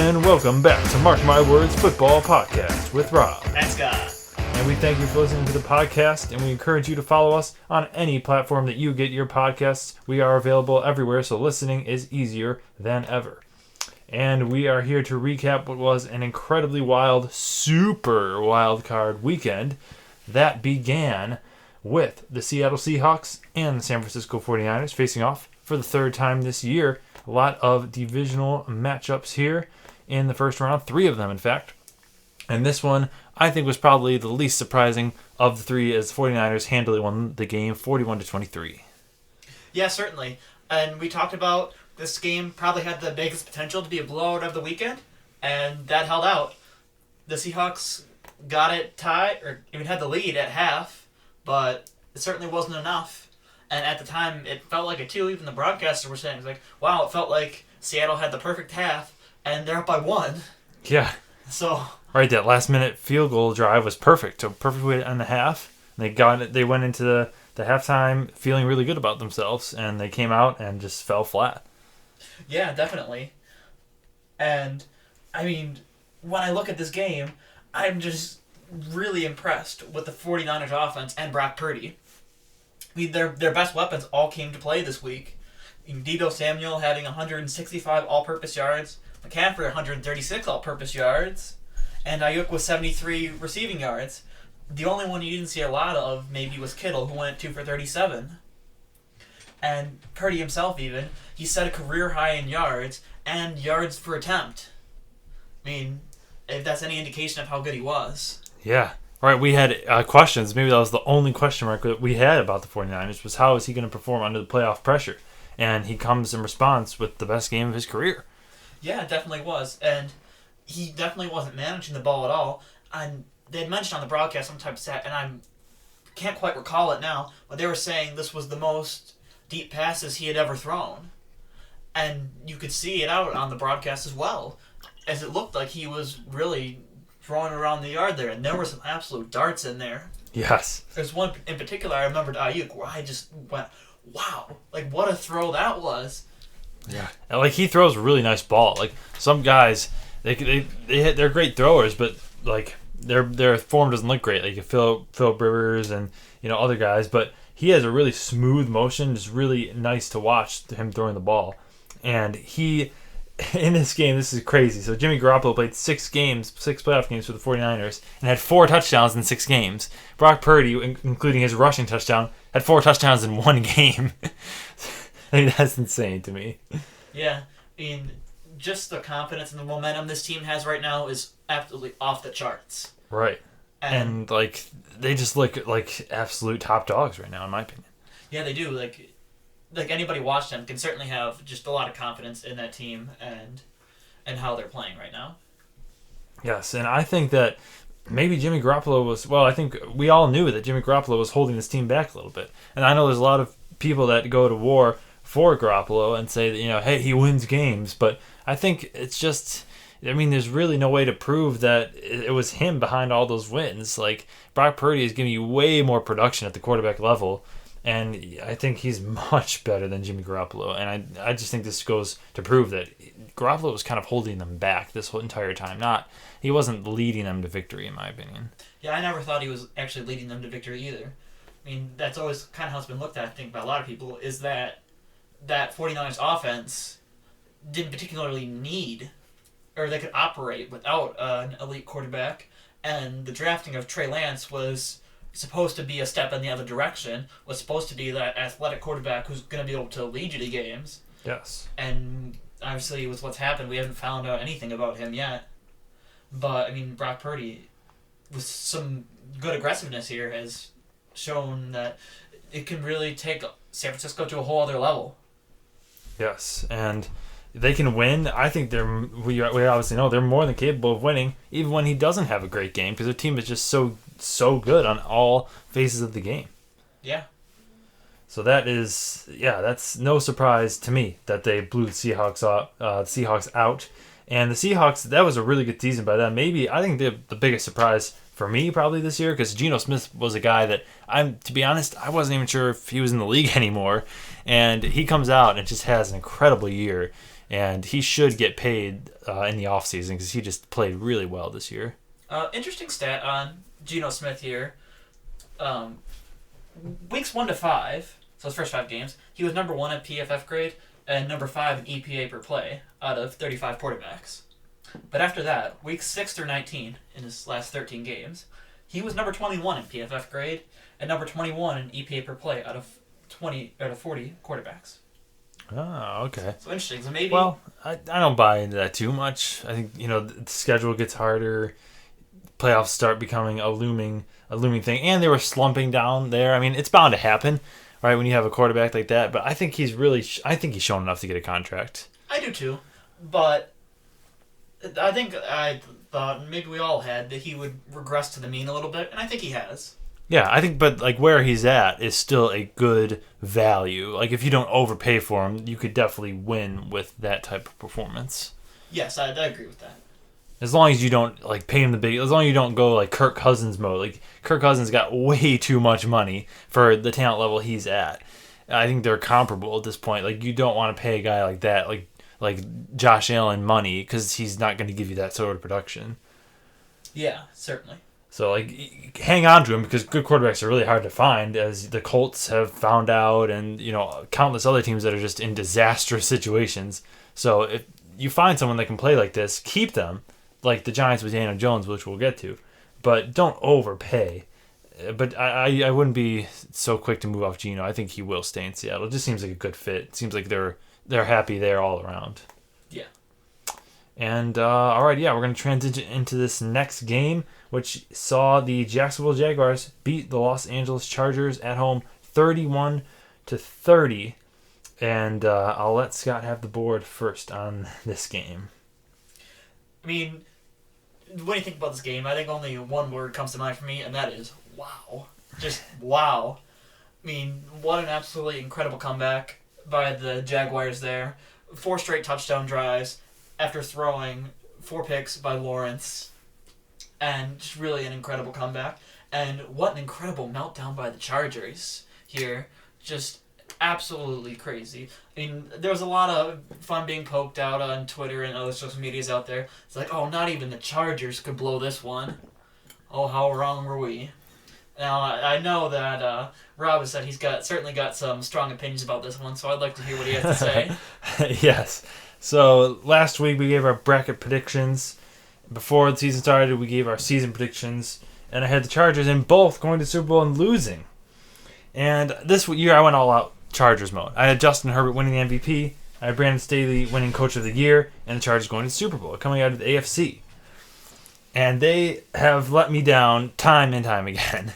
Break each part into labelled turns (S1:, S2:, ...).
S1: And welcome back to Mark My Words Football Podcast with Rob.
S2: And Scott.
S1: And we thank you for listening to the podcast, and we encourage you to follow us on any platform that you get your podcasts. We are available everywhere, so listening is easier than ever. And we are here to recap what was an incredibly wild, super wild card weekend that began with the Seattle Seahawks and the San Francisco 49ers facing off for the third time this year. A lot of divisional matchups here in the first round, 3 of them in fact. And this one, I think, was probably the least surprising of the 3 as the 49ers handily won the game 41-23.
S2: Yeah, certainly. And we talked about this game probably had the biggest potential to be a blowout of the weekend, and that held out. The Seahawks got it tied, or even had the lead at half, but it certainly wasn't enough. And at the time, it felt like it too. Even the broadcasters were saying, it was like, wow, it felt like Seattle had the perfect half, and they're up by 1.
S1: Yeah.
S2: So...
S1: Right, that last-minute field goal drive was perfect. A perfect way to end the half. They got it. They went into the halftime feeling really good about themselves, and they came out and just fell flat.
S2: Yeah, definitely. And, I mean, when I look at this game, I'm just really impressed with the 49ers offense and Brock Purdy. I mean, their best weapons all came to play this week. Deebo Samuel having 165 all-purpose yards, McCaffrey 136 all-purpose yards, and Ayuk with 73 receiving yards. The only one you didn't see a lot of maybe was Kittle, who went 2 for 37. And Purdy himself even, he set a career high in yards and yards per attempt. I mean, if that's any indication of how good he was.
S1: Yeah. Right, we had questions. Maybe that was the only question mark that we had about the 49ers was how is he going to perform under the playoff pressure? And he comes in response with the best game of his career.
S2: Yeah, it definitely was. And he definitely wasn't managing the ball at all. And they had mentioned on the broadcast some type of stat, and I can't quite recall it now, but they were saying this was the most deep passes he had ever thrown. And you could see it out on the broadcast as well, as it looked like he was really throwing around the yard there, and there were some absolute darts in there.
S1: Yes.
S2: There's one in particular I remembered Ayuk where I just went, wow, like what a throw that was.
S1: Yeah. And like he throws a really nice ball. Like some guys, they're great throwers, but like their form doesn't look great. Like Phil Rivers and other guys, but he has a really smooth motion. It's really nice to watch him throwing the ball. And he, in this game, this is crazy. So Jimmy Garoppolo played 6 playoff games for the 49ers, and had 4 touchdowns in 6 games. Brock Purdy, including his rushing touchdown, had 4 touchdowns in 1 game. I mean, that's insane to me.
S2: Yeah, I mean, just the confidence and the momentum this team has right now is absolutely off the charts.
S1: Right. And like, they just look like absolute top dogs right now, in my opinion.
S2: Yeah, they do. Like anybody watch them can certainly have just a lot of confidence in that team and how they're playing right now.
S1: Yes, and I think that maybe Jimmy Garoppolo was... Well, I think we all knew that Jimmy Garoppolo was holding this team back a little bit. And I know there's a lot of people that go to war for Garoppolo and say that, hey, he wins games. But I think it's just... I mean, there's really no way to prove that it was him behind all those wins. Like, Brock Purdy is giving you way more production at the quarterback level. And I think he's much better than Jimmy Garoppolo. And I just think this goes to prove that Garoppolo was kind of holding them back this whole entire time. He wasn't leading them to victory, in my opinion.
S2: Yeah, I never thought he was actually leading them to victory either. I mean, that's always kind of how it's been looked at, I think, by a lot of people, is that 49ers offense didn't particularly need, or they could operate without an elite quarterback. And the drafting of Trey Lance was supposed to be a step in the other direction, was supposed to be that athletic quarterback who's going to be able to lead you to games.
S1: Yes.
S2: And obviously with what's happened, we haven't found out anything about him yet. But, I mean, Brock Purdy, with some good aggressiveness here, has shown that it can really take San Francisco to a whole other level.
S1: Yes, and they can win. I think we obviously know they're more than capable of winning, even when he doesn't have a great game, because their team is just so good on all phases of the game.
S2: Yeah.
S1: So that's no surprise to me that they blew the Seahawks out. And the Seahawks, that was a really good season by them. Maybe, I think the biggest surprise for me probably this year, because Geno Smith was a guy that, to be honest, I wasn't even sure if he was in the league anymore. And he comes out and just has an incredible year. And he should get paid in the offseason because he just played really well this year.
S2: Interesting stat on Geno Smith here. Weeks 1 to 5, so his first 5 games, he was number 1 in PFF grade and number 5 in EPA per play out of 35 quarterbacks. But after that, weeks 6 through 19 in his last 13 games, he was number 21 in PFF grade and number 21 in EPA per play out of 40 quarterbacks.
S1: Oh, okay.
S2: So interesting. So maybe.
S1: Well, I don't buy into that too much. I think the schedule gets harder. Playoffs start becoming a looming thing, and they were slumping down there. I mean, it's bound to happen, right? When you have a quarterback like that. But I think he's shown enough to get a contract.
S2: I do too, but I thought maybe we all had that he would regress to the mean a little bit, and I think he has.
S1: Yeah, I think, but like where he's at is still a good value. Like if you don't overpay for him, you could definitely win with that type of performance.
S2: Yes, I agree with that.
S1: As long as you don't like pay him as long as you don't go like Kirk Cousins mode. Like Kirk Cousins got way too much money for the talent level he's at. I think they're comparable at this point. Like you don't want to pay a guy like that, like Josh Allen money, because he's not going to give you that sort of production.
S2: Yeah, certainly.
S1: So, like, hang on to him because good quarterbacks are really hard to find, as the Colts have found out, and, countless other teams that are just in disastrous situations. So, if you find someone that can play like this, keep them, like the Giants with Daniel Jones, which we'll get to. But don't overpay. But I wouldn't be so quick to move off Geno. I think he will stay in Seattle. It just seems like a good fit. It seems like they're happy there all around.
S2: Yeah.
S1: And, all right, we're going to transition into this next game, which saw the Jacksonville Jaguars beat the Los Angeles Chargers at home 31-30. And I'll let Scott have the board first on this game.
S2: I mean, when you think about this game, I think only one word comes to mind for me, and that is wow. Just wow. I mean, what an absolutely incredible comeback by the Jaguars there. 4 straight touchdown drives after throwing 4 picks by Lawrence. And just really an incredible comeback. And what an incredible meltdown by the Chargers here. Just absolutely crazy. I mean, there was a lot of fun being poked out on Twitter and other social medias out there. It's like, oh, not even the Chargers could blow this one. Oh, how wrong were we? Now, I know that Rob has said he's certainly got some strong opinions about this one, so I'd like to hear what he has to say.
S1: Yes. So, last week we gave our bracket predictions. Before the season started, we gave our season predictions, and I had the Chargers in both going to Super Bowl and losing. And this year, I went all out Chargers mode. I had Justin Herbert winning the MVP, I had Brandon Staley winning Coach of the Year, and the Chargers going to the Super Bowl, coming out of the AFC. And they have let me down time and time again.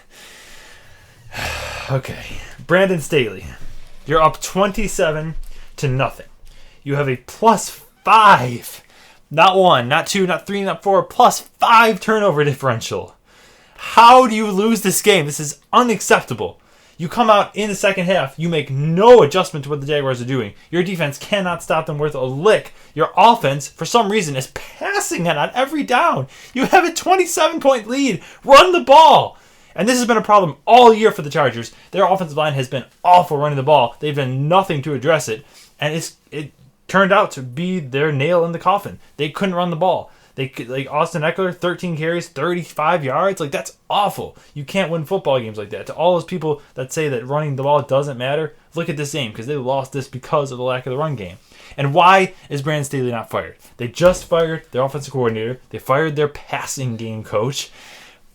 S1: Okay, Brandon Staley, you're up 27-0. You have a +5. Not 1, not 2, not 3, not 4, +5 turnover differential. How do you lose this game? This is unacceptable. You come out in the second half, you make no adjustment to what the Jaguars are doing. Your defense cannot stop them worth a lick. Your offense, for some reason, is passing it on every down. You have a 27-point lead. Run the ball. And this has been a problem all year for the Chargers. Their offensive line has been awful running the ball. They've done nothing to address it. And it turned out to be their nail in the coffin. They couldn't run the ball. Like Austin Eckler, 13 carries, 35 yards. Like, that's awful. You can't win football games like that. To all those people that say that running the ball doesn't matter, look at this game, because they lost this because of the lack of the run game. And why is Brandon Staley not fired? They just fired their offensive coordinator. They fired their passing game coach.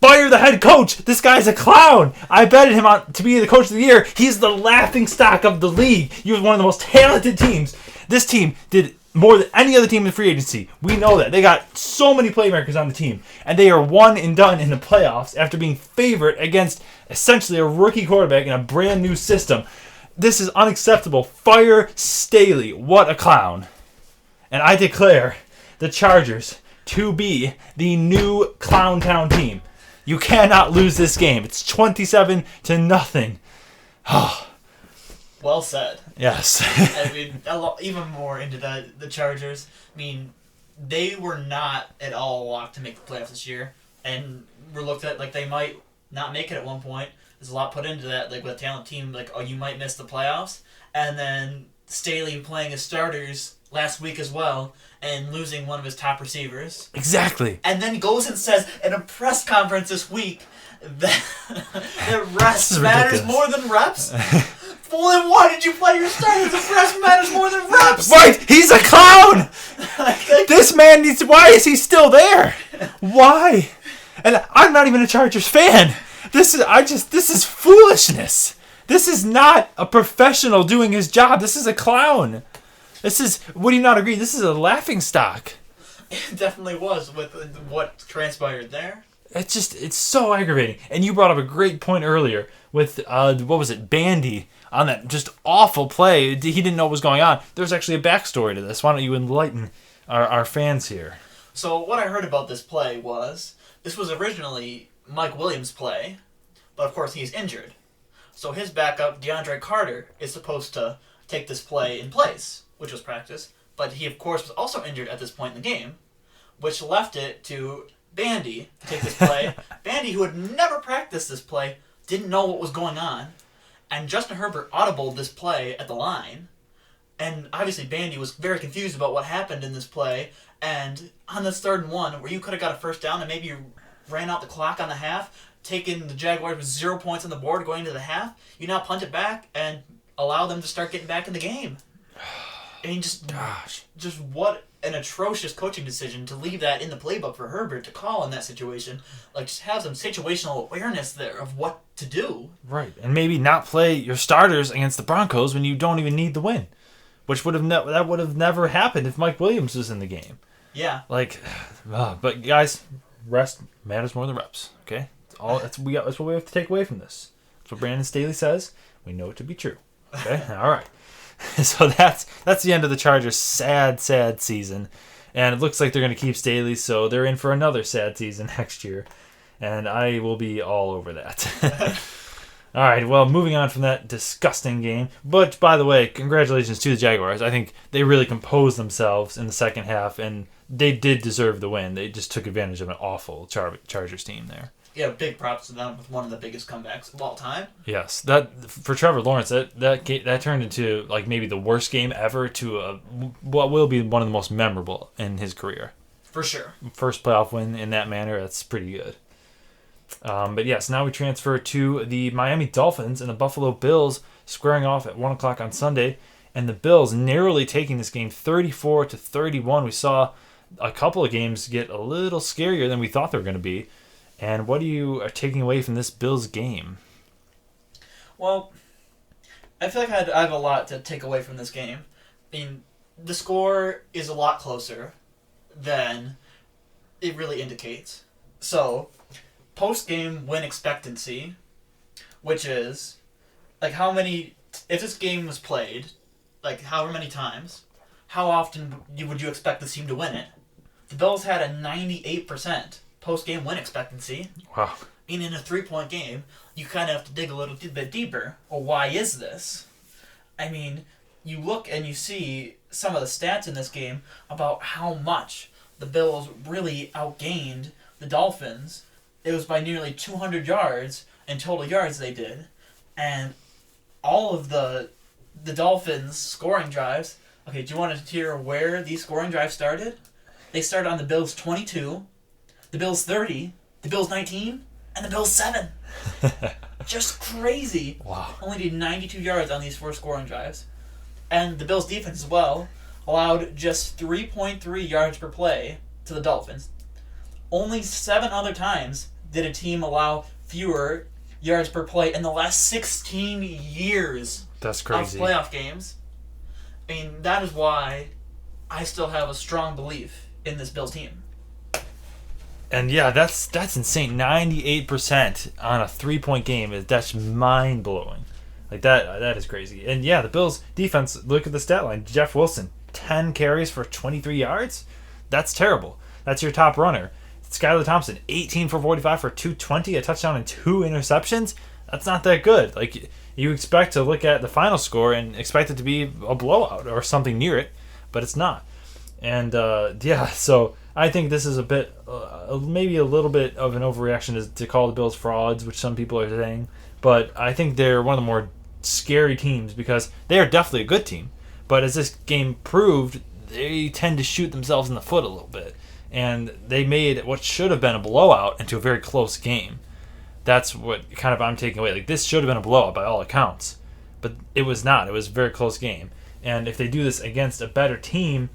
S1: Fire the head coach! This guy's a clown! I betted him on to be the coach of the year. He's the laughing stock of the league. He was one of the most talented teams. This team did more than any other team in free agency. We know that. They got so many playmakers on the team. And they are one and done in the playoffs after being favored against essentially a rookie quarterback in a brand new system. This is unacceptable. Fire Staley. What a clown. And I declare the Chargers to be the new Clown Town team. You cannot lose this game. It's 27-0.
S2: Well said.
S1: Yes.
S2: I mean, even more into the Chargers. I mean, they were not at all locked to make the playoffs this year, and were looked at like they might not make it at one point. There's a lot put into that, like with a talented team, like, oh, you might miss the playoffs, and then Staley playing his starters last week as well, and losing one of his top receivers.
S1: Exactly.
S2: And then goes and says in a press conference this week that rest matters more than reps. Well, then why did you play your starters if rest matters more than reps?
S1: Right, he's a clown. This man needs. Why is he still there? Why? And I'm not even a Chargers fan. This is foolishness. This is not a professional doing his job. This is a clown. Would you not agree? This is a laughingstock.
S2: It definitely was with what transpired there.
S1: It's so aggravating. And you brought up a great point earlier with, what was it, Bandy, on that just awful play. He didn't know what was going on. There's actually a backstory to this. Why don't you enlighten our fans here?
S2: So what I heard about this play was, this was originally Mike Williams' play, but of course he's injured. So his backup, DeAndre Carter, is supposed to take this play in place, which was practice, but he of course was also injured at this point in the game, which left it to Bandy to take this play. Bandy, who had never practiced this play, didn't know what was going on, and Justin Herbert audibled this play at the line, and obviously Bandy was very confused about what happened in this play, and on this 3rd and 1, where you could have got a first down and maybe you ran out the clock on the half, taking the Jaguars with 0 points on the board going into the half, you now punt it back and allow them to start getting back in the game. And just what an atrocious coaching decision to leave that in the playbook for Herbert to call in that situation. Like, just have some situational awareness there of what to do.
S1: Right, and maybe not play your starters against the Broncos when you don't even need the win, which would have never happened if Mike Williams was in the game.
S2: Yeah.
S1: But guys, rest matters more than reps. Okay, that's what we have to take away from this. That's what Brandon Staley says. We know it to be true. Okay, all right. So that's the end of the Chargers' sad season, and it looks like they're going to keep Staley, so they're in for another sad season next year, and I will be all over that. All right, well, moving on from that disgusting game, but by the way, congratulations to the Jaguars. I think they really composed themselves in the second half, and they did deserve the win. They just took advantage of an awful Chargers team there.
S2: Yeah, big props to them with one of the biggest comebacks of all time.
S1: Yes, that for Trevor Lawrence, that turned into like maybe the worst game ever to what will be one of the most memorable in his career.
S2: For sure.
S1: First playoff win in that manner, that's pretty good. But yes, now we transfer to the Miami Dolphins and the Buffalo Bills squaring off at 1 o'clock on Sunday, and the Bills narrowly taking this game 34-31. We saw a couple of games get a little scarier than we thought they were going to be. And what are you taking away from this Bills game?
S2: Well, I feel like I have a lot to take away from this game. I mean, the score is a lot closer than it really indicates. So, post-game win expectancy, which is, like, if this game was played, like, however many times, how often would you expect this team to win it? The Bills had a 98% post-game win expectancy.
S1: Wow.
S2: In a 3-point game, you kind of have to dig a little bit deeper. Well, why is this? I mean, you look and you see some of the stats in this game about how much the Bills really outgained the Dolphins. It was by nearly 200 yards in total yards they did. And all of the Dolphins' scoring drives... Okay, do you want to hear where these scoring drives started? They started on the Bills' 22... the Bills 30, the Bills 19, and the Bills 7. Just crazy.
S1: Wow.
S2: Only did 92 yards on these 4 scoring drives. And the Bills defense as well allowed just 3.3 yards per play to the Dolphins. Only 7 other times did a team allow fewer yards per play in the last 16 years.
S1: That's crazy.
S2: Of playoff games. I mean, that is why I still have a strong belief in this Bills team.
S1: And yeah, that's insane. 98% on a 3-point game. That's mind-blowing. Like, that is crazy. And yeah, the Bills defense, look at the stat line. Jeff Wilson, 10 carries for 23 yards? That's terrible. That's your top runner. Skylar Thompson, 18 for 45 for 220, a touchdown and 2 interceptions? That's not that good. Like, you expect to look at the final score and expect it to be a blowout or something near it, but it's not. And yeah, so I think this is a bit, maybe a little bit of an overreaction to call the Bills frauds, which some people are saying. but I think they're one of the more scary teams because they are definitely a good team. But as this game proved, they tend to shoot themselves in the foot a little bit. And they made what should have been a blowout into a very close game. That's what kind of I'm taking away. Like, this should have been a blowout by all accounts. But it was not. It was a very close game. And if they do this against a better team,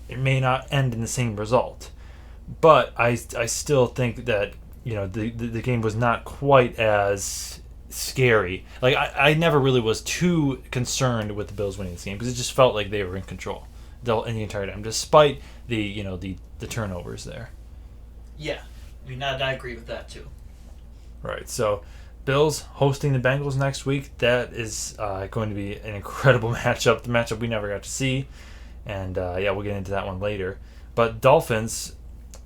S1: it may not end in the same result. But I still think that, the game was not quite as scary. Like, I never really was too concerned with the Bills winning this game because it just felt like they were in control in the entire time, despite the turnovers there.
S2: Yeah, I agree with that too.
S1: Right. So, Bills hosting the Bengals next week. That is going to be an incredible matchup. The matchup we never got to see, and we'll get into that one later. But Dolphins,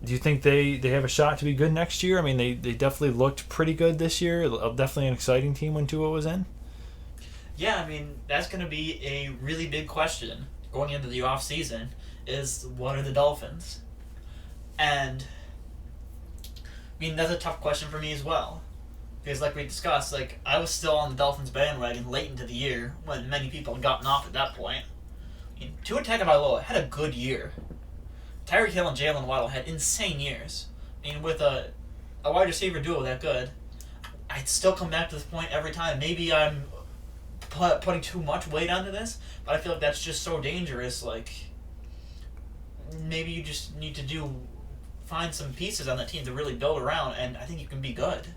S1: do you think they have a shot to be good next year? I mean, they definitely looked pretty good this year. Definitely an exciting team when Tua was in.
S2: Yeah, that's going to be a really big question going into the off season. Is what are the Dolphins? And that's a tough question for me as well. Because like we discussed, I was still on the Dolphins bandwagon late into the year when many people had gotten off at that point. Tua Tagovailoa had a good year. Tyreek Hill and Jalen Waddle had insane years. With a wide receiver duo that good, I'd still come back to this point every time. Maybe I'm putting too much weight onto this, but I feel like that's just so dangerous. Maybe you just need to find some pieces on that team to really build around, and I think you can be good.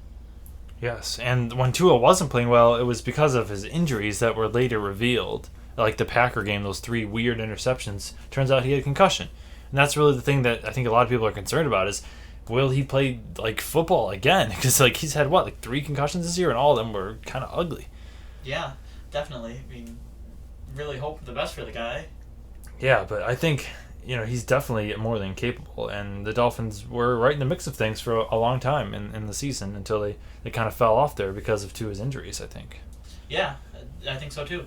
S1: Yes, and when Tua wasn't playing well, it was because of his injuries that were later revealed. Like the Packer game, those 3 weird interceptions. Turns out he had a concussion. And that's really the thing that I think a lot of people are concerned about is, will he play football again? Because he's had 3 concussions this year, and all of them were kind of ugly.
S2: Yeah, definitely. Really hope the best for the guy.
S1: Yeah, but I think he's definitely more than capable, and the Dolphins were right in the mix of things for a long time in the season until they kind of fell off there because of Tua's injuries, I think.
S2: Yeah, I think so too.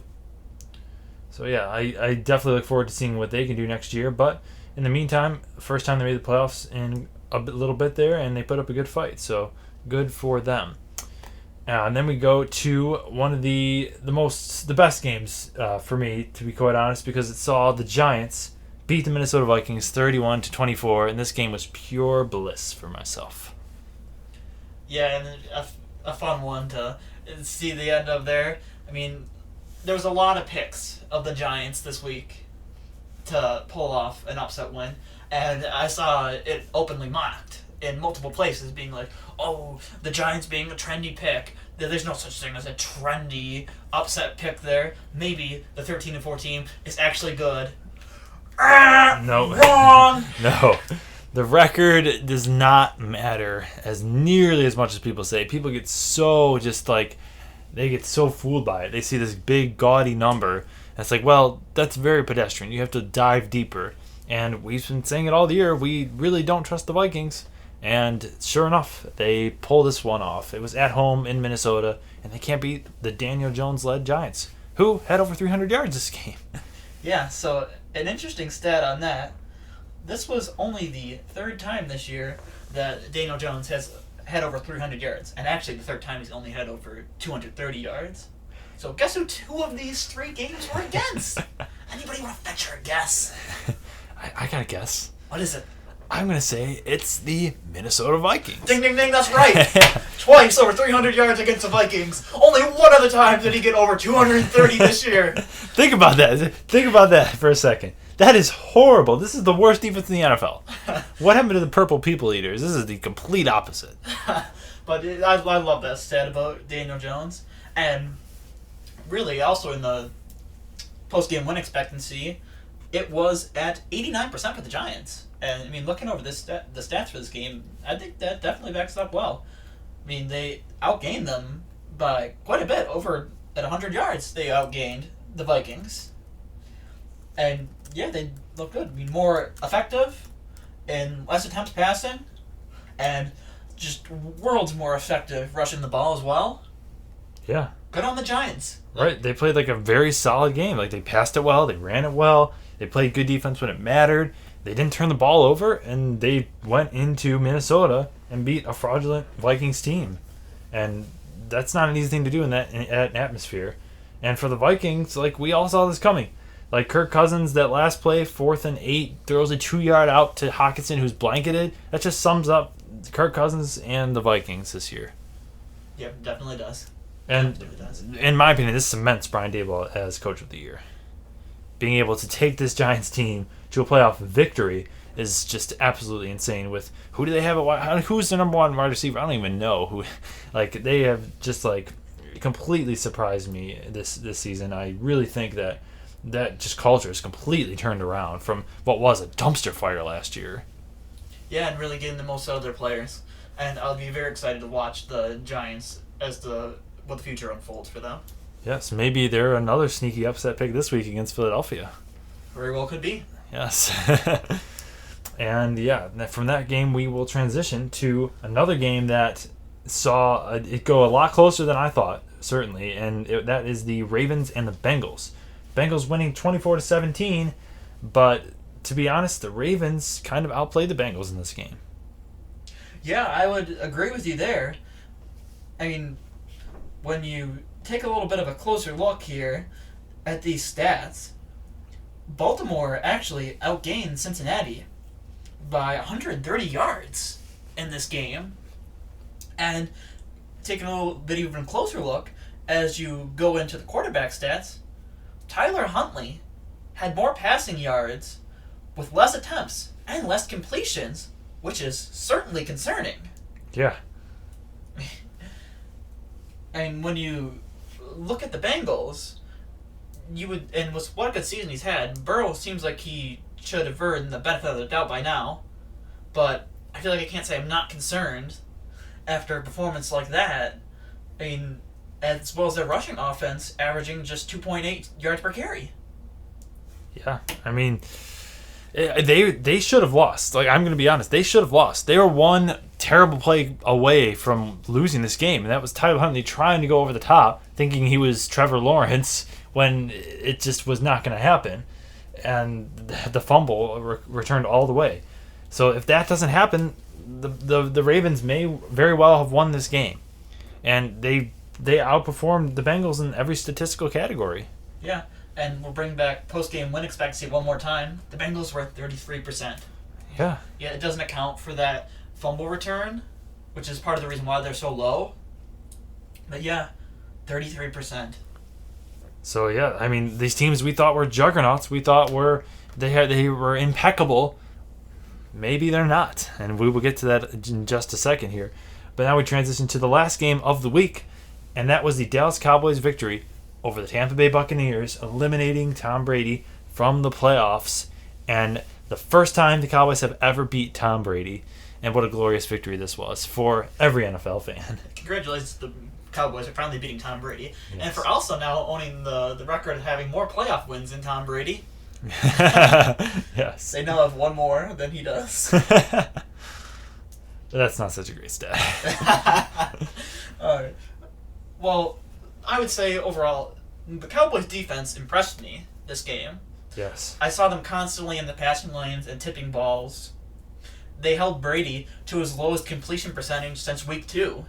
S1: So yeah, I definitely look forward to seeing what they can do next year, but in the meantime, first time they made the playoffs in a little bit there, and they put up a good fight, so good for them. And then we go to one of the best games for me, to be quite honest, because it saw the Giants beat the Minnesota Vikings 31-24, and this game was pure bliss for myself.
S2: Yeah, and a fun one to see the end of there. There was a lot of picks of the Giants this week to pull off an upset win, and I saw it openly mocked in multiple places, being like, oh, the Giants being a trendy pick. There's no such thing as a trendy upset pick there. Maybe the 13-4 team is actually good.
S1: No.
S2: Wrong!
S1: No. The record does not matter as nearly as much as people say. People get so they get so fooled by it. They see this big, gaudy number. And it's well, that's very pedestrian. You have to dive deeper. And we've been saying it all year. We really don't trust the Vikings. And sure enough, they pull this one off. It was at home in Minnesota, and they can't beat the Daniel Jones-led Giants, who had over 300 yards this game.
S2: Yeah, so an interesting stat on that. This was only the 3rd time this year that Daniel Jones has had over 300 yards. And actually, the 3rd time he's only had over 230 yards. So guess who 2 of these 3 games were against? Anybody want to venture a guess?
S1: I got a guess.
S2: What is it?
S1: I'm going to say it's the Minnesota Vikings.
S2: Ding, ding, ding, that's right. Twice over 300 yards against the Vikings. Only one other time did he get over 230 this year.
S1: Think about that. Think about that for a second. That is horrible. This is the worst defense in the NFL. What happened to the Purple People Eaters? This is the complete opposite.
S2: But I love that stat about Daniel Jones. And really, also in the post-game win expectancy, it was at 89% for the Giants. And, looking over the stats for this game, I think that definitely backs it up well. They outgained them by quite a bit. Over at 100 yards, they outgained the Vikings. And, yeah, they look good. More effective and less attempts passing. And just worlds more effective rushing the ball as well.
S1: Yeah.
S2: Good on the Giants.
S1: Right. They played a very solid game. They passed it well. They ran it well. They played good defense when it mattered. They didn't turn the ball over, and they went into Minnesota and beat a fraudulent Vikings team. And that's not an easy thing to do in that atmosphere. And for the Vikings, like, we all saw this coming. Like, Kirk Cousins, that last play, 4th and 8, throws a 2-yard out to Hockenson, who's blanketed. That just sums up Kirk Cousins and the Vikings this year.
S2: Yep, definitely does.
S1: And
S2: Definitely does.
S1: in my opinion, this cements Brian Daboll as Coach of the Year. Being able to take this Giants team to a playoff victory is just absolutely insane. With who do they have who's the number one wide receiver? I don't even know who. Like, they have just, like, completely surprised me this season. I really think that just culture is completely turned around from what was a dumpster fire last year.
S2: Yeah, and really getting the most out of their players. And I'll be very excited to watch the Giants as what the future unfolds for them.
S1: Yes, maybe they're another sneaky upset pick this week against Philadelphia.
S2: Very well could be.
S1: Yes. And yeah, from that game we will transition to another game that saw it go a lot closer than I thought, certainly, and that is the Ravens and the Bengals. Bengals winning 24-17, but to be honest, the Ravens kind of outplayed the Bengals in this game.
S2: Yeah, I would agree with you there. I mean, when you take a little bit of a closer look here at these stats, Baltimore actually outgained Cincinnati by 130 yards in this game. And taking a little bit even closer look, as you go into the quarterback stats, Tyler Huntley had more passing yards with less attempts and less completions, which is certainly concerning.
S1: Yeah.
S2: And when you look at the Bengals, and with what a good season he's had, Burrow seems like he should have earned the benefit of the doubt by now. But I feel like I can't say I'm not concerned after a performance like that. I mean, as well as their rushing offense averaging just 2.8 yards per carry.
S1: Yeah, I mean, they should have lost. Like, I'm going to be honest, they should have lost. They were one terrible play away from losing this game, and that was Tyler Huntley trying to go over the top, thinking he was Trevor Lawrence when it just was not going to happen, and the fumble returned all the way. So if that doesn't happen, the Ravens may very well have won this game, and they outperformed the Bengals in every statistical category.
S2: Yeah, and we'll bring back post-game win expectancy one more time. The Bengals were at 33%.
S1: Yeah.
S2: Yeah, it doesn't account for that fumble return, which is part of the reason why they're so low. But yeah, 33%.
S1: So yeah, I mean, these teams we thought were juggernauts, we thought they were impeccable. Maybe they're not, and we will get to that in just a second here. But now we transition to the last game of the week, and that was the Dallas Cowboys' victory over the Tampa Bay Buccaneers, eliminating Tom Brady from the playoffs, and the first time the Cowboys have ever beat Tom Brady. And what a glorious victory this was for every NFL fan.
S2: Congratulations to the Cowboys for finally beating Tom Brady.
S1: Yes.
S2: And for also now owning the record of having more playoff wins than Tom Brady.
S1: Yes.
S2: They now have one more than he does.
S1: That's not such a great stat.
S2: Alright. Well, I would say overall, the Cowboys' defense impressed me this game.
S1: Yes.
S2: I saw them constantly in the passing lanes and tipping balls. They held Brady to his lowest completion percentage since week 2.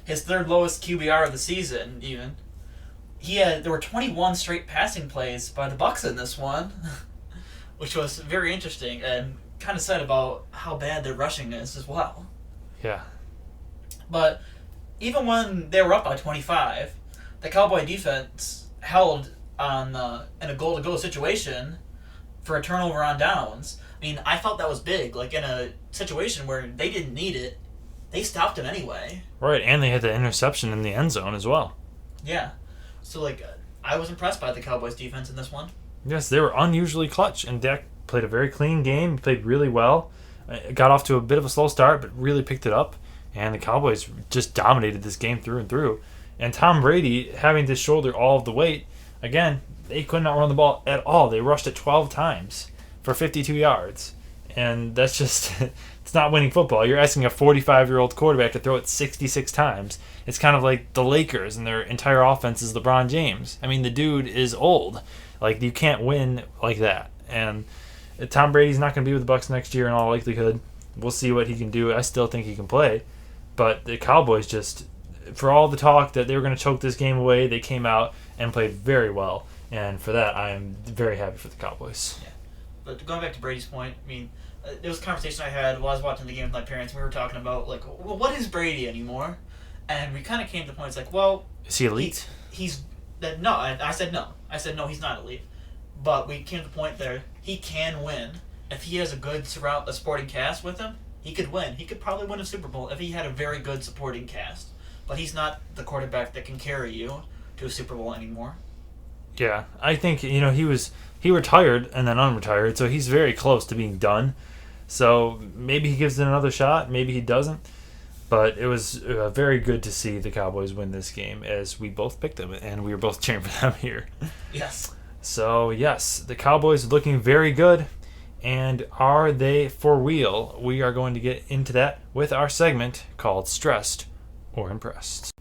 S2: His third lowest QBR of the season, even. There were 21 straight passing plays by the Bucs in this one, which was very interesting and kind of said about how bad their rushing is as well.
S1: Yeah.
S2: But even when they were up by 25, the Cowboy defense held in a goal-to-go situation for a turnover on downs. I mean, I felt that was big. Like, in a situation where they didn't need it, they stopped him anyway.
S1: Right, and they had the interception in the end zone as well.
S2: Yeah. So, I was impressed by the Cowboys' defense in this one.
S1: Yes, they were unusually clutch, and Dak played a very clean game, played really well, got off to a bit of a slow start, but really picked it up, and the Cowboys just dominated this game through and through. And Tom Brady, having to shoulder all of the weight, again, they could not run the ball at all. They rushed it 12 times for 52 yards, and that's just... It's not winning football. You're asking a 45-year-old quarterback to throw it 66 times. It's kind of like the Lakers and their entire offense is LeBron James. I mean, the dude is old. Like, you can't win like that. And Tom Brady's not going to be with the Bucs next year in all likelihood. We'll see what he can do. I still think he can play. But the Cowboys just for all the talk that they were going to choke this game away, they came out and played very well. And for that, I am very happy for the Cowboys.
S2: Yeah. But going back to Brady's point, I mean, there was a conversation I had while I was watching the game with my parents. We were talking about, like, well, what is Brady anymore? And we kind of came to the point, it's like, well...
S1: Is he elite?
S2: No, I said no. I said no, he's not elite. But we came to the point there, he can win. If he has a good supporting cast with him, he could win. He could probably win a Super Bowl if he had a very good supporting cast. But he's not the quarterback that can carry you to a Super Bowl anymore.
S1: Yeah, I think, he retired and then unretired, so he's very close to being done. So maybe he gives it another shot, maybe he doesn't. But it was very good to see the Cowboys win this game, as we both picked them, and we were both cheering for them here.
S2: Yes.
S1: So, yes, the Cowboys are looking very good. And are they for real? We are going to get into that with our segment called Stressed or Impressed.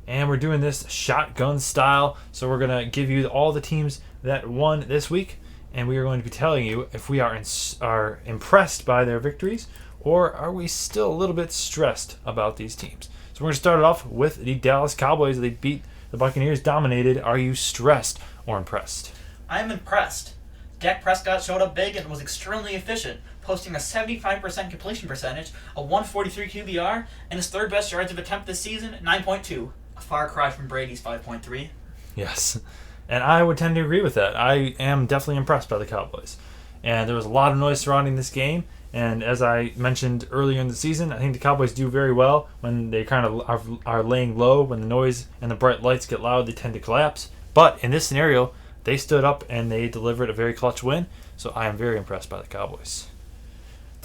S1: And we're doing this shotgun style, so we're going to give you all the teams that won this week, and we are going to be telling you if we are impressed by their victories, or are we still a little bit stressed about these teams. So we're going to start it off with the Dallas Cowboys. They beat the Buccaneers, dominated. Are you stressed or impressed?
S2: I'm impressed. Dak Prescott showed up big and was extremely efficient, posting a 75% completion percentage, a 143 QBR, and his third best yards of attempt this season, 9.2. A far cry from Brady's 5.3.
S1: Yes, and I would tend to agree with that. I am definitely impressed by the Cowboys. And there was a lot of noise surrounding this game, and as I mentioned earlier in the season, I think the Cowboys do very well when they kind of are laying low. When the noise and the bright lights get loud, they tend to collapse. But in this scenario, they stood up and they delivered a very clutch win, so I am very impressed by the Cowboys.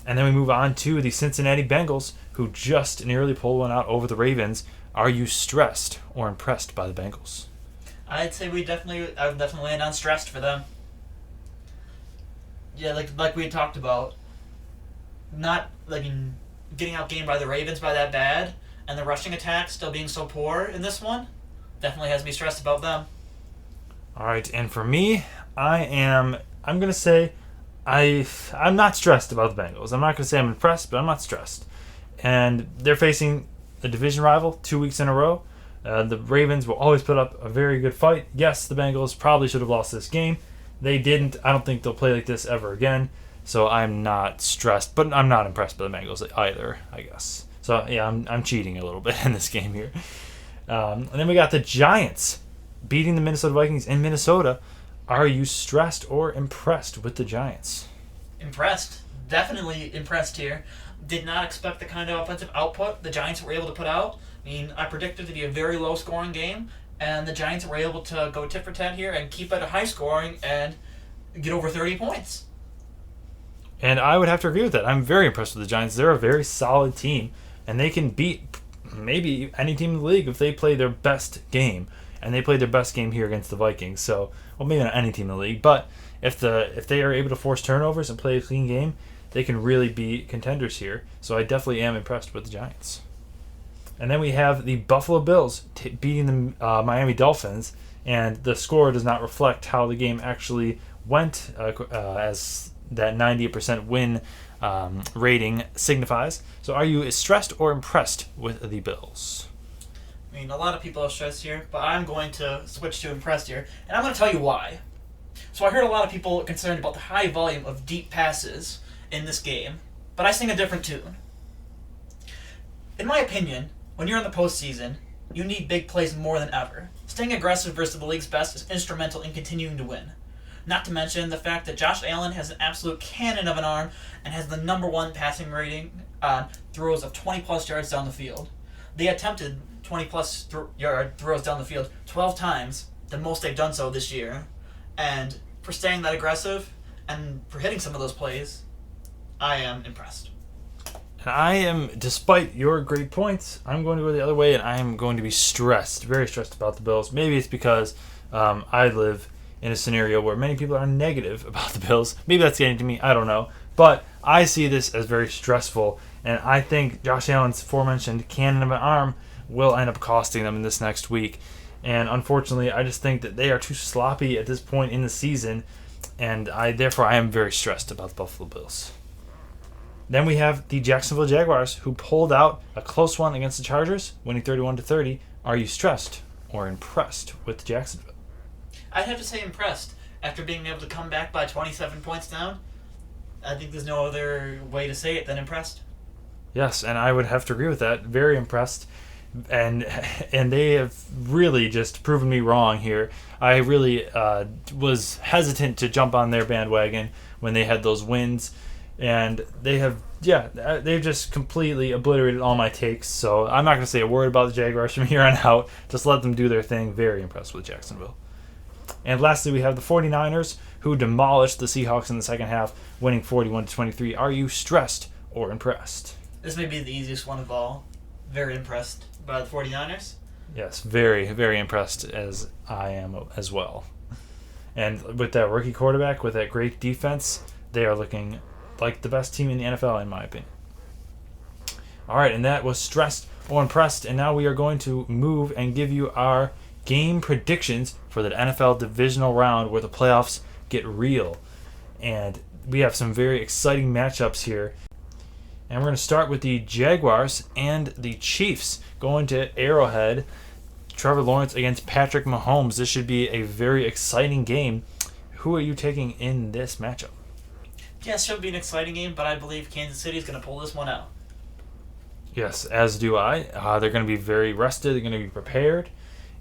S1: And then we move on to the Cincinnati Bengals, who just nearly pulled one out over the Ravens. Are you stressed or impressed by the Bengals?
S2: I'd say I would definitely land on stressed for them. Yeah, like we had talked about, not getting outgained by the Ravens by that bad, and the rushing attack still being so poor in this one, definitely has me stressed about them.
S1: All right, and for me, I'm going to say I'm not stressed about the Bengals. I'm not going to say I'm impressed, but I'm not stressed. And they're facing a division rival 2 weeks in a row. The Ravens will always put up a very good fight. Yes, the Bengals probably should have lost this game. They didn't. I don't think they'll play like this ever again. So I'm not stressed, but I'm not impressed by the Bengals either, I guess. So, yeah, I'm cheating a little bit in this game here. And then we got the Giants beating the Minnesota Vikings in Minnesota. Are you stressed or impressed with the Giants?
S2: Impressed. Definitely impressed here. Did not expect the kind of offensive output the Giants were able to put out. I mean, I predicted it to be a very low-scoring game, and the Giants were able to go tit for tat here and keep it a high-scoring and get over 30 points.
S1: And I would have to agree with that. I'm very impressed with the Giants. They're a very solid team, and they can beat maybe any team in the league if they play their best game. And they played their best game here against the Vikings. So, well, maybe not any team in the league, but if they are able to force turnovers and play a clean game, they can really be contenders here. So I definitely am impressed with the Giants. And then we have the Buffalo Bills beating the Miami Dolphins, and the score does not reflect how the game actually went, as that 98% win rating signifies. So are you stressed or impressed with the Bills?
S2: I mean, a lot of people are stressed here, but I'm going to switch to impressed here, and I'm going to tell you why. So I heard a lot of people concerned about the high volume of deep passes in this game, but I sing a different tune. In my opinion, when you're in the postseason, you need big plays more than ever. Staying aggressive versus the league's best is instrumental in continuing to win. Not to mention the fact that Josh Allen has an absolute cannon of an arm and has the number one passing rating on throws of 20-plus yards down the field. They attempted 20-plus yard throws down the field 12 times, the most they've done so this year. And for staying that aggressive and for hitting some of those plays, I am impressed.
S1: And I am, despite your great points, I'm going to go the other way, and I am going to be stressed, very stressed about the Bills. Maybe it's because I live in a scenario where many people are negative about the Bills. Maybe that's getting to me, I don't know. But I see this as very stressful, and I think Josh Allen's aforementioned cannon of an arm will end up costing them in this next week. And unfortunately, I just think that they are too sloppy at this point in the season, and therefore I am very stressed about the Buffalo Bills. Then we have the Jacksonville Jaguars, who pulled out a close one against the Chargers, winning 31-30. Are you stressed or impressed with Jacksonville?
S2: I'd have to say impressed. After being able to come back by 27 points down, I think there's no other way to say it than impressed.
S1: Yes, and I would have to agree with that. Very impressed. And they have really just proven me wrong here. I really was hesitant to jump on their bandwagon when they had those wins. And they've just completely obliterated all my takes. So I'm not going to say a word about the Jaguars from here on out. Just let them do their thing. Very impressed with Jacksonville. And lastly, we have the 49ers, who demolished the Seahawks in the second half, winning 41-23. Are you stressed or impressed?
S2: This may be the easiest one of all. Very impressed by the 49ers.
S1: Yes, very, very impressed as I am as well. And with that rookie quarterback, with that great defense, they are looking like the best team in the NFL, in my opinion. All right, and that was stressed or impressed. And now we are going to move and give you our game predictions for the NFL divisional round where the playoffs get real. And we have some very exciting matchups here. And we're going to start with the Jaguars and the Chiefs going to Arrowhead. Trevor Lawrence against Patrick Mahomes. This should be a very exciting game. Who are you taking in this matchup?
S2: Yes, it should be an exciting game, but I believe Kansas City is going to pull this one out.
S1: Yes, as do I. They're going to be very rested. They're going to be prepared.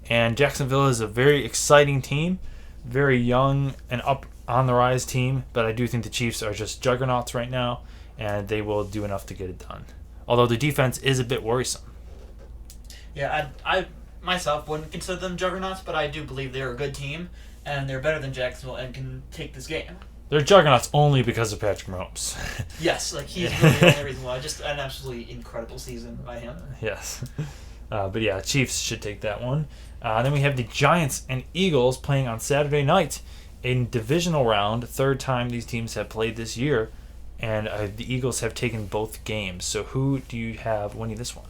S1: And Jacksonville is a very exciting team, very young and up on the rise team. But I do think the Chiefs are just juggernauts right now, and they will do enough to get it done. Although the defense is a bit worrisome.
S2: Yeah, I myself wouldn't consider them juggernauts, but I do believe they're a good team, and they're better than Jacksonville and can take this game.
S1: They're juggernauts only because of Patrick Mahomes.
S2: Yes, like he's really the only reason why. Just an absolutely incredible season by him.
S1: Yes. But yeah, Chiefs should take that one. Then we have the Giants and Eagles playing on Saturday night in divisional round. Third time these teams have played this year. And the Eagles have taken both games. So who do you have winning this one?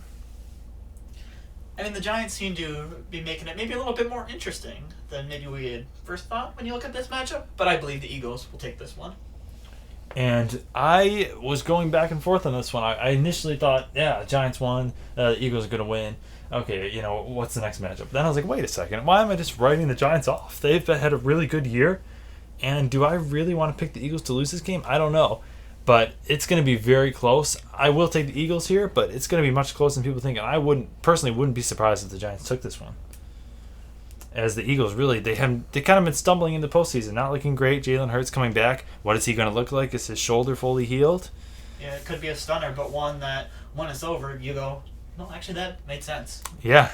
S2: I mean, the Giants seem to be making it maybe a little bit more interesting than maybe we had first thought when you look at this matchup. But I believe the Eagles will take this one.
S1: And I was going back and forth on this one. I initially thought, yeah, Giants won. The Eagles are going to win. Okay, what's the next matchup? Then I was like, wait a second. Why am I just writing the Giants off? They've had a really good year. And do I really want to pick the Eagles to lose this game? I don't know. But it's going to be very close. I will take the Eagles here, but it's going to be much closer than people think. And I wouldn't be surprised if the Giants took this one. As the Eagles they kind of been stumbling in the postseason, not looking great. Jalen Hurts coming back. What is he going to look like? Is his shoulder fully healed?
S2: Yeah, it could be a stunner, but one that when it's over, you go, no, actually that made sense.
S1: Yeah.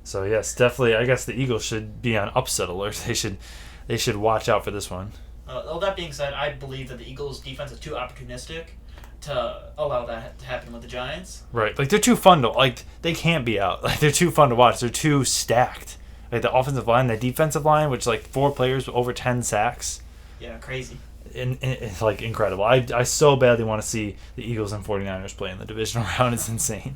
S1: So yes, definitely. I guess the Eagles should be on upset alert. They should watch out for this one.
S2: All that being said, I believe that the Eagles' defense is too opportunistic to allow that to happen with the Giants.
S1: Right. Like, they're too fun to... they can't be out. They're too fun to watch. They're too stacked. The offensive line, the defensive line, which, 4 players with over 10 sacks.
S2: Yeah, crazy.
S1: And it's, incredible. I so badly want to see the Eagles and 49ers play in the divisional round. It's insane.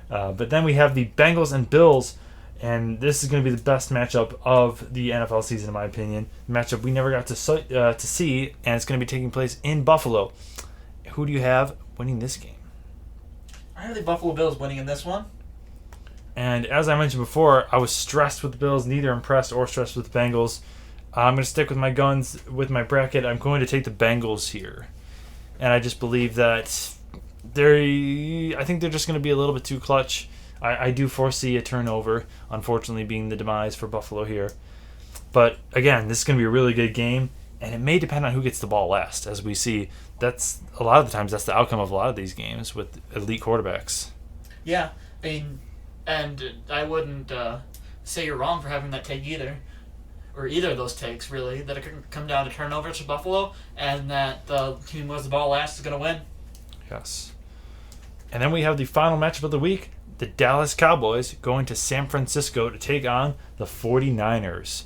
S1: But then we have the Bengals and Bills. And this is going to be the best matchup of the NFL season, in my opinion. Matchup we never got to see, and it's going to be taking place in Buffalo. Who do you have winning this game?
S2: I have the Buffalo Bills winning in this one.
S1: And as I mentioned before, I was stressed with the Bills, neither impressed or stressed with the Bengals. I'm going to stick with my guns with my bracket. I'm going to take the Bengals here. And I just believe that I think they're just going to be a little bit too clutch. I do foresee a turnover, unfortunately, being the demise for Buffalo here. But, again, this is going to be a really good game, and it may depend on who gets the ball last. As we see, that's a lot of the times that's the outcome of a lot of these games with elite quarterbacks.
S2: Yeah, and I wouldn't say you're wrong for having that take either, or either of those takes, really, that it could come down to turnovers for Buffalo, and that the team who has the ball last is going to win.
S1: Yes. And then we have the final matchup of the week. The Dallas Cowboys going to San Francisco to take on the 49ers.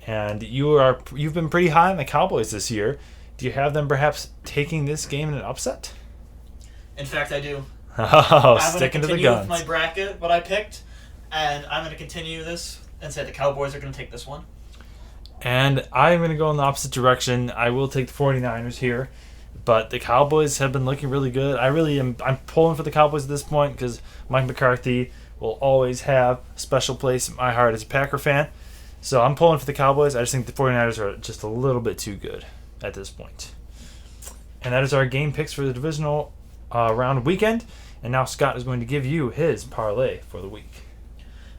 S1: And you've been pretty high on the Cowboys this year. Do you have them perhaps taking this game in an upset?
S2: In fact, I do.
S1: Oh, sticking to the guns.
S2: I'm going to continue with my bracket, what I picked, and I'm going to continue this and say the Cowboys are going to take this one.
S1: And I'm going to go in the opposite direction. I will take the 49ers here. But the Cowboys have been looking really good. I'm pulling for the Cowboys at this point because Mike McCarthy will always have a special place in my heart as a Packer fan. So I'm pulling for the Cowboys. I just think the 49ers are just a little bit too good at this point. And that is our game picks for the divisional round weekend. And now Scott is going to give you his parlay for the week.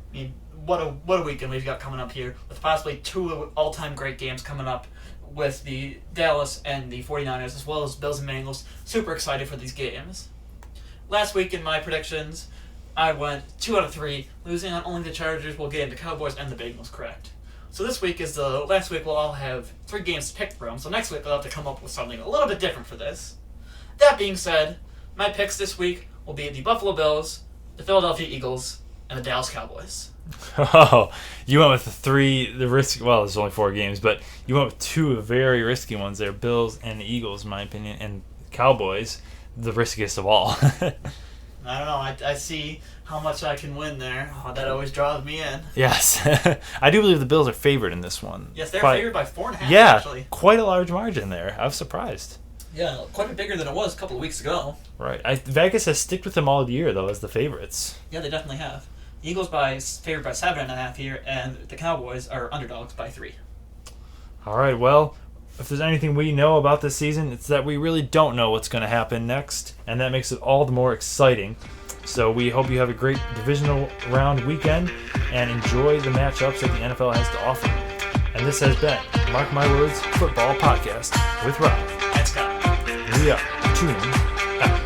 S2: I mean, what a weekend we've got coming up here, with possibly two all-time great games coming up with the Dallas and the 49ers, as well as Bills and Bengals. Super excited for these games. Last week in my predictions, I went 2 out of 3, losing on only the Chargers will get the Cowboys and the Bengals correct. So this week is the last week we'll all have 3 games to pick from, so next week we'll have to come up with something a little bit different for this. That being said, my picks this week will be the Buffalo Bills, the Philadelphia Eagles, and the Dallas Cowboys.
S1: Oh, you went with the risky. Well, there's only 4 games, but you went with 2 very risky ones there: Bills and the Eagles, in my opinion, and Cowboys, the riskiest of all.
S2: I don't know. I see how much I can win there. Oh, that always draws me in.
S1: Yes, I do believe the Bills are favored in this one.
S2: Yes, they're favored by 4.5.
S1: Yeah,
S2: actually.
S1: Quite a large margin there. I was surprised.
S2: Yeah, quite a bit bigger than it was a couple of weeks ago.
S1: Right. Vegas has sticked with them all year though as the favorites.
S2: Yeah, they definitely have. The Eagles favored by 7.5 here, and the Cowboys are underdogs by 3.
S1: All right. Well, if there's anything we know about this season, it's that we really don't know what's going to happen next, and that makes it all the more exciting. So we hope you have a great divisional round weekend and enjoy the matchups that the NFL has to offer. And this has been Mark My Words Football Podcast with Rob.
S2: And Scott.
S1: We are tuning out.